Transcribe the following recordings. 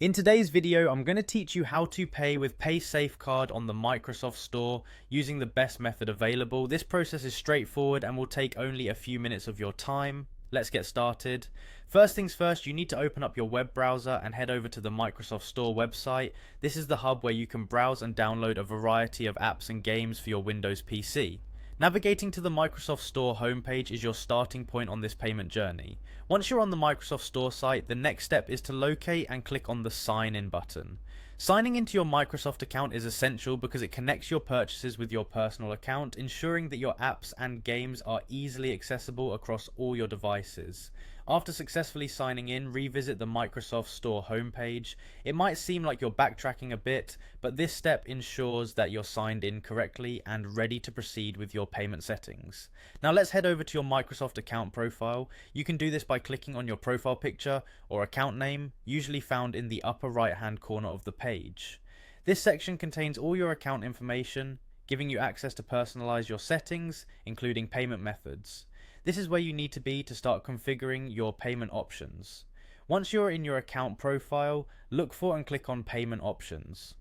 In today's video, I'm going to teach you how to pay with Paysafecard on the Microsoft Store using the best method available. This process is straightforward and will take only a few minutes of your time. Let's get started. First things first, you need to open up your web browser and head over to the Microsoft Store website. This is the hub where you can browse and download a variety of apps and games for your Windows PC. Navigating to the Microsoft Store homepage is your starting point on this payment journey. Once you're on the Microsoft Store site, the next step is to locate and click on the Sign In button. Signing into your Microsoft account is essential because it connects your purchases with your personal account, ensuring that your apps and games are easily accessible across all your devices. After successfully signing in, revisit the Microsoft Store homepage. It might seem like you're backtracking a bit, but this step ensures that you're signed in correctly and ready to proceed with your payment settings. Now let's head over to your Microsoft account profile. You can do this by clicking on your profile picture or account name, usually found in the upper right hand corner of the page. This section contains all your account information, giving you access to personalize your settings, including payment methods. This is where you need to be to start configuring your payment options. Once you're in your account profile, look for and click on Payment Options.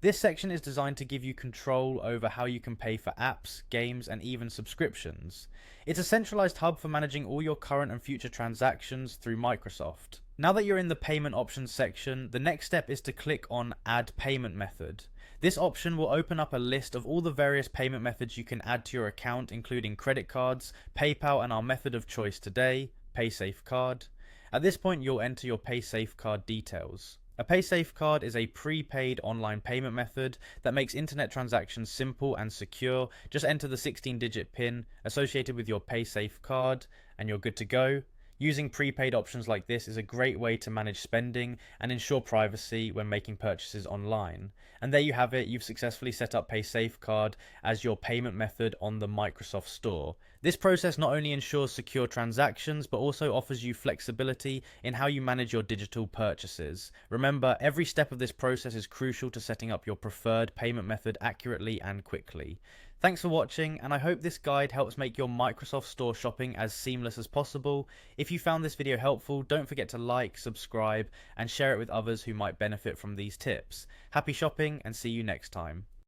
This section is designed to give you control over how you can pay for apps, games, and even subscriptions. It's a centralized hub for managing all your current and future transactions through Microsoft. Now that you're in the Payment Options section, the next step is to click on Add Payment Method. This option will open up a list of all the various payment methods you can add to your account, including credit cards, PayPal, and our method of choice today, Paysafecard. At this point, you'll enter your Paysafecard details. A Paysafecard is a prepaid online payment method that makes internet transactions simple and secure. Just enter the 16-digit PIN associated with your Paysafecard and you're good to go. Using prepaid options like this is a great way to manage spending and ensure privacy when making purchases online. And there you have it, you've successfully set up Paysafecard as your payment method on the Microsoft Store. This process not only ensures secure transactions, but also offers you flexibility in how you manage your digital purchases. Remember, every step of this process is crucial to setting up your preferred payment method accurately and quickly. Thanks for watching, and I hope this guide helps make your Microsoft Store shopping as seamless as possible. If you found this video helpful, don't forget to like, subscribe, and share it with others who might benefit from these tips. Happy shopping, and see you next time.